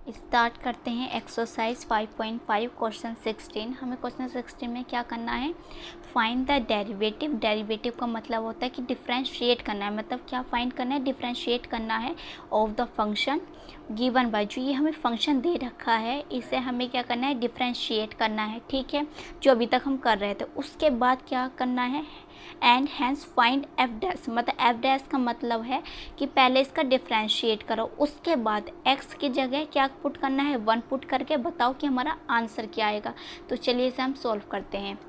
Start करते हैं exercise 5.5 question 16। हमें क्वेश्चन 16 में क्या करना है, फाइंड द डेरिवेटिव। डेरिवेटिव का मतलब होता है कि डिफ्रेंशिएट करना है, मतलब क्या फाइंड करना है, डिफ्रेंशिएट करना है of the function given by, जो ये हमें फंक्शन दे रखा है इसे हमें क्या करना है, डिफ्रेंशिएट करना है। ठीक है, जो अभी तक हम कर रहे थे। उसके बाद क्या करना है, and hence find F dash, मतलब एफ डैश का मतलब है कि पहले इसका डिफ्रेंशिएट करो, उसके बाद एक्स की जगह क्या पुट करना है, 1 पुट करके बताओ कि हमारा आंसर क्या आएगा। तो चलिए इसे हम सॉल्व करते हैं।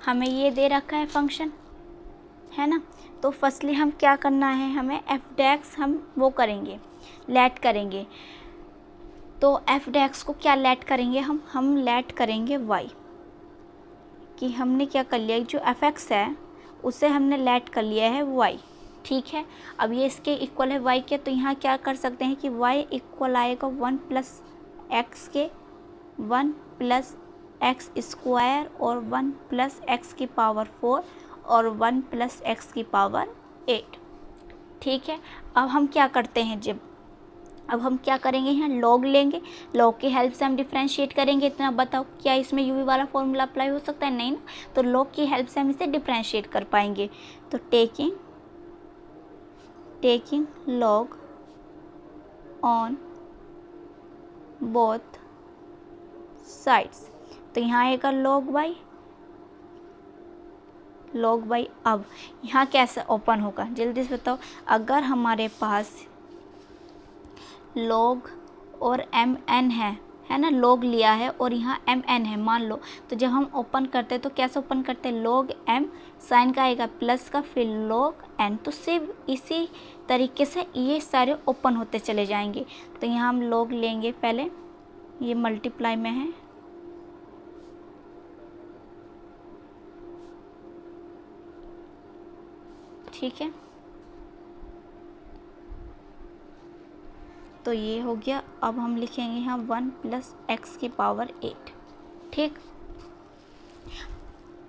हमें ये दे रखा है फंक्शन, है ना। तो फर्स्टली हम क्या करना है, हमें एफ डैश हम वो करेंगे, लेट करेंगे। तो एफ डैश को क्या लेट करेंगे, हम लेट करेंगे वाई, कि हमने क्या कर लिया, जो एफ एक्स है उसे हमने लेट कर लिया है वाई। ठीक है, अब ये इसके इक्वल है वाई के, तो यहाँ क्या कर सकते हैं कि वाई इक्वल आएगा 1 प्लस एक्स के, 1 प्लस एक्स स्क्वायर और 1 प्लस एक्स की पावर 4 और 1 प्लस एक्स की पावर 8। ठीक है, अब हम क्या करते हैं, अब हम क्या करेंगे, यहाँ लॉग लेंगे, लॉग की हेल्प से हम डिफ्रेंशिएट करेंगे। इतना बताओ, क्या इसमें यूवी वाला फॉर्मूला अप्लाई हो सकता है, नहीं ना। तो लॉग की हेल्प से हम इसे डिफ्रेंशिएट कर पाएंगे। तो taking log on both sides, तो यहाँ आएगा लॉग बाई, अब यहाँ कैसे ओपन होगा, जल्दी से बताओ। अगर हमारे पास लॉग और एम एन है ना, लॉग लिया है और यहाँ एम एन है मान लो, तो जब हम ओपन करते हैं तो कैसे ओपन करते हैं, लॉग एम साइन का आएगा प्लस का, फिर लॉग एन, तो सिर्फ इसी तरीके से ये सारे ओपन होते चले जाएंगे। तो यहाँ हम लॉग लेंगे, पहले ये मल्टीप्लाई में है, ठीक है, तो ये हो गया। अब हम लिखेंगे यहाँ 1 प्लस एक्स की पावर 8। ठीक,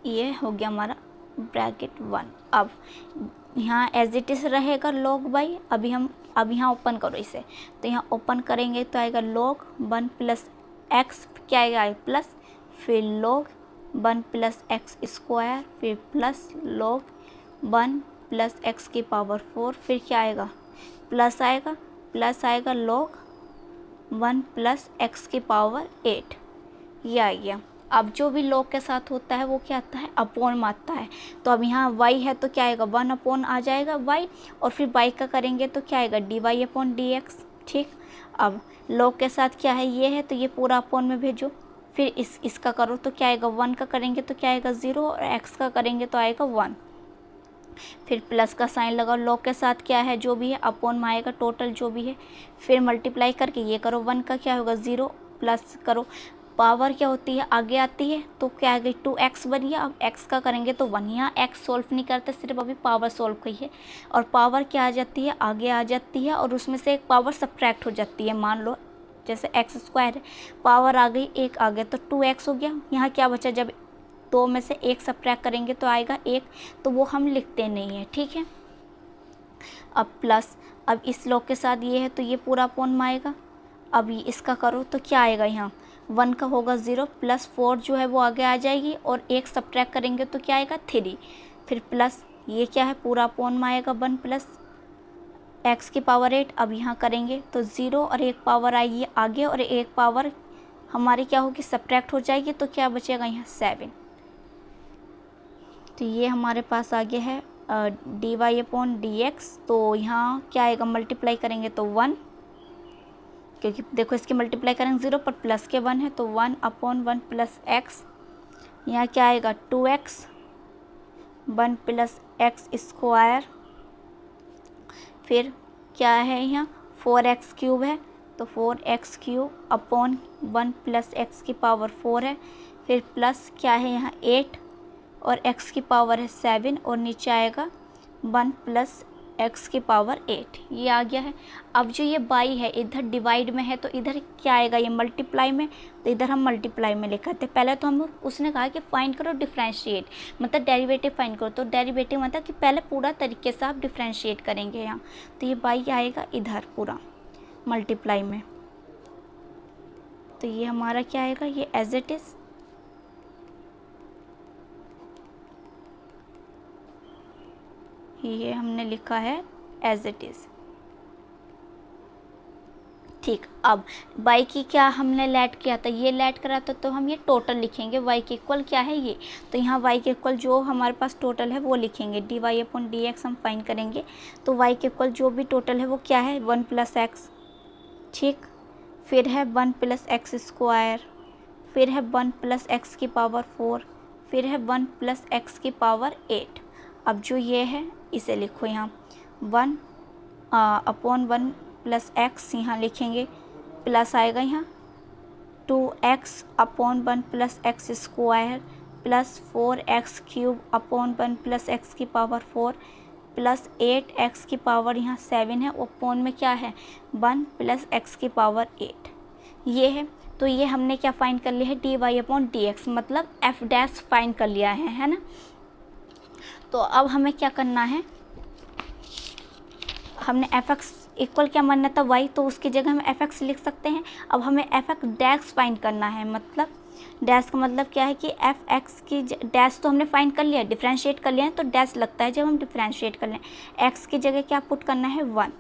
ये हो गया हमारा ब्रैकेट 1। अब यहाँ एज इट इज़ रहेगा लॉग बाई, अब यहाँ ओपन करो इसे, तो यहाँ ओपन करेंगे तो आएगा लॉग 1 प्लस एक्स, क्या आएगा प्लस, फिर लॉग 1 प्लस एक्स स्क्वायर, फिर प्लस लॉग 1 प्लस एक्स की पावर 4, फिर क्या आएगा, प्लस आएगा लॉग 1 प्लस एक्स की पावर 8, ये आ गया। अब जो भी लॉग के साथ होता है वो क्या आता है, अपॉन में आता है। तो अब यहाँ y है तो क्या आएगा, 1 अपॉन आ जाएगा y, और फिर y का करेंगे तो क्या आएगा, dy अपॉन dx। ठीक, अब लॉग के साथ क्या है, ये है तो ये पूरा अपॉन में भेजो, फिर इसका करो तो क्या आएगा, 1 का करेंगे तो क्या आएगा 0, और x का करेंगे तो आएगा 1, फिर प्लस का साइन लगाओ। लॉग के साथ क्या है, जो भी है अपॉन में आएगा टोटल जो भी है, फिर मल्टीप्लाई करके ये करो, 1 का क्या होगा 0, प्लस करो, पावर क्या होती है आगे आती है, तो क्या आ गई 2x बन गया। अब x का करेंगे तो 1, यहाँ x सोल्व नहीं करते, सिर्फ अभी पावर सोल्व की है, और पावर क्या आ जाती है, आगे आ जाती है, और उसमें से एक पावर सब्ट्रैक्ट हो जाती है। मान लो जैसे एक्स स्क्वायर है, पावर आ गई, एक आ गया तो 2x हो गया। यहाँ क्या बचा, जब 2 में से 1 सब्ट्रैक्ट करेंगे तो आएगा 1, तो वो हम लिखते नहीं है। ठीक है, अब प्लस, अब इस लॉग के साथ ये है तो ये पूरा अपॉन में आएगा। अब ये इसका करो तो क्या आएगा, यहाँ 1 का होगा 0, प्लस 4 जो है वो आगे आ जाएगी, और 1 सब्ट्रैक्ट करेंगे तो क्या आएगा 3, फिर प्लस ये क्या है पूरा अपॉन में आएगा 1 प्लस एक्स की पावर 8। अब यहाँ करेंगे तो 0 और 1 पावर आएगी आगे, और 1 पावर हमारी क्या होगी सब्ट्रैक्ट हो जाएगी, तो क्या बचेगा यहाँ 7। तो ये हमारे पास आ गया है dy अपॉन dx। तो यहाँ क्या आएगा, मल्टीप्लाई करेंगे तो 1, क्योंकि देखो इसके मल्टीप्लाई करेंगे 0 पर प्लस के 1 है, तो 1 अपॉन 1 प्लस एक्स, यहाँ क्या आएगा 2x, 1 प्लस एक्स स्क्वायर, फिर क्या है यहाँ 4x क्यूब है, तो 4x cube upon 1 plus x की पावर 4 है, फिर प्लस क्या है यहाँ 8, और x की पावर है 7, और नीचे आएगा 1 प्लस x की पावर 8, ये आ गया है। अब जो ये बाई है इधर डिवाइड में है, तो इधर क्या आएगा, ये मल्टीप्लाई में, तो इधर हम मल्टीप्लाई में लिखा थे। पहले तो हम उसने कहा कि फाइंड करो डिफ्रेंशिएट, मतलब डेरिवेटिव फाइंड करो, तो डेरिवेटिव मतलब कि पहले पूरा तरीके से आप डिफ्रेंशिएट करेंगे यहाँ, तो ये बाई आएगा इधर पूरा, मल्टीप्लाई में, तो ये हमारा क्या आएगा, ये एज इट इज़ ये हमने लिखा है एज इट इज़। ठीक, अब y की क्या हमने लेट किया था, ये लेट करा था, तो हम ये टोटल लिखेंगे। y के इक्वल क्या है ये, तो यहाँ y के इक्वल जो हमारे पास टोटल है वो लिखेंगे। dy/dx हम फाइंड करेंगे, तो y के इक्वल जो भी टोटल है वो क्या है, 1 + x। ठीक, फिर है 1 + x², फिर है 1 + x⁴, फिर है 1 + x⁸। अब जो ये है इसे लिखो यहाँ 1/1 + x यहाँ लिखेंगे, प्लस आएगा यहाँ 2x/1 + x² plus 4x³ 1 + x⁴ plus 8x⁴ यहाँ 7 है, अपॉन में क्या है 1 + x⁸। ये है, तो ये हमने क्या फाइंड कर लिया है, dy/dx, मतलब f' फाइंड कर लिया है ना। तो अब हमें क्या करना है, हमने fx इक्वल क्या मानना था y, तो उसकी जगह हम fx लिख सकते हैं। अब हमें fx डैश फाइंड करना है, मतलब डैश का मतलब क्या है कि fx की डैश तो हमने फाइंड कर लिया, डिफरेंशिएट कर लिया है, तो डैश लगता है जब हम डिफरेंशिएट कर लें। x की जगह क्या पुट करना है 1,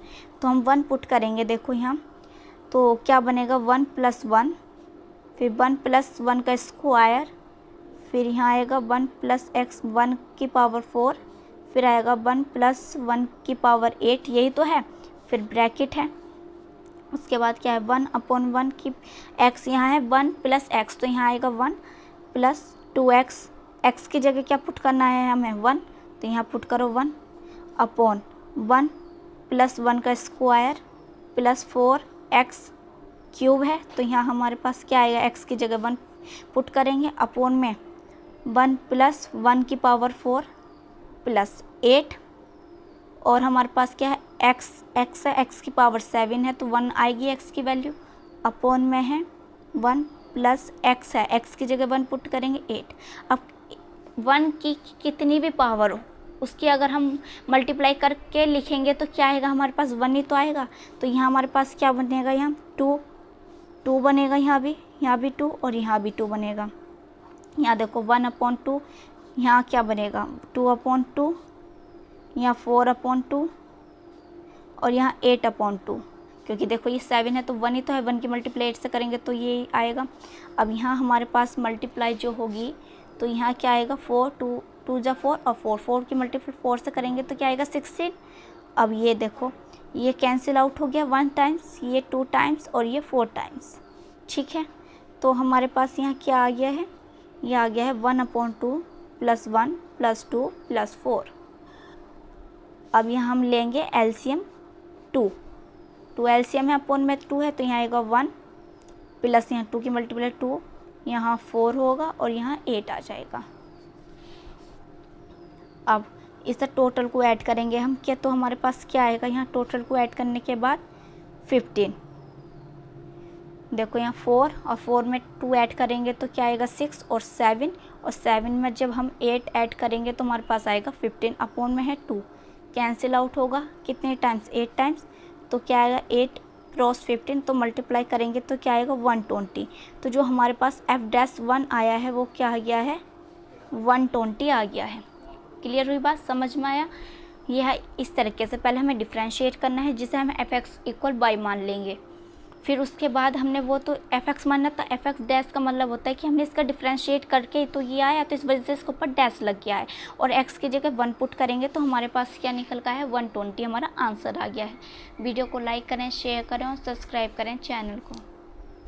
तो हम 1 पुट करेंगे। देखो यहाँ तो क्या बनेगा 1 + 1, फिर 1 + 1 का स्क्वायर, फिर यहाँ आएगा 1 + x⁴, फिर आएगा 1 + 1⁸, यही तो है, फिर ब्रैकेट है, उसके बाद क्या है 1/1 की x, यहाँ है 1 + x, तो यहाँ आएगा 1 + 2x, x की जगह क्या पुट करना है हमें 1, तो यहाँ पुट करो 1/1 + 1 का स्क्वायर प्लस 4x³ है, तो यहाँ हमारे पास क्या आएगा, x की जगह 1 पुट करेंगे, अपॉन में 1 + 1⁴ प्लस 8, और हमारे पास क्या है x है, x⁴ 7 है, तो 1 आएगी x की वैल्यू, अपॉन में है 1 + x है, x की जगह 1 पुट करेंगे 8। अब 1 की कितनी भी पावर हो उसकी अगर हम मल्टीप्लाई करके लिखेंगे तो क्या आएगा, हमारे पास 1 ही तो आएगा। तो यहाँ हमारे पास क्या बनेगा, यहाँ 2 बनेगा, यहाँ भी 2 और यहाँ भी 2 बनेगा। यहाँ देखो 1/2, यहाँ क्या बनेगा 2/2, यहाँ 4/2 और यहाँ 8/2, क्योंकि देखो ये 7 है तो 1 ही तो है, 1 की मल्टीप्लाई 8 से करेंगे तो ये आएगा। अब यहाँ हमारे पास मल्टीप्लाई जो होगी तो यहाँ क्या आएगा 4, 2 × 4 और 4 की मल्टीप्लाई 4 से करेंगे तो क्या आएगा 16। अब ये देखो ये कैंसिल आउट हो गया, 1 टाइम्स, ये 2 टाइम्स और ये 4 टाइम्स। ठीक है, तो हमारे पास यहाँ क्या आ गया है, ये आ गया है 1/2 + 1 + 2 + 4। अब यहाँ हम लेंगे एलसीएम 2 एलसीएम है, अपॉन में 2 है, तो यहाँ आएगा 1 प्लस यहाँ 2 की मल्टीप्लाई 2, यहाँ 4 होगा और यहाँ 8 आ जाएगा। अब इस टोटल को ऐड करेंगे हम क्या, तो हमारे पास क्या आएगा, यहाँ टोटल को ऐड करने के बाद 15। देखो यहाँ 4 और 4 में 2 ऐड करेंगे तो क्या आएगा 6 और 7 में जब हम 8 ऐड करेंगे तो हमारे पास आएगा 15, अपॉन में है 2, कैंसिल आउट होगा कितने टाइम्स 8 टाइम्स, तो क्या आएगा 8 × 15, तो मल्टीप्लाई करेंगे तो क्या आएगा 120। तो जो हमारे पास f'1 आया है वो क्या आ गया है 120 आ गया है। क्लियर हुई बात, समझ में आया। यह है इस तरीके से पहले हमें डिफरेंशिएट करना है जिसे हम fx = y मान लेंगे, फिर उसके बाद हमने वो तो fx मानना था, fx डैश का मतलब होता है कि हमने इसका डिफरेंशिएट करके तो ये आया तो इस वजह से इसके ऊपर डैश लग गया है, और x की जगह 1 पुट करेंगे तो हमारे पास क्या निकल का है 120, हमारा आंसर आ गया है। वीडियो को लाइक करें, शेयर करें और सब्सक्राइब करें चैनल को।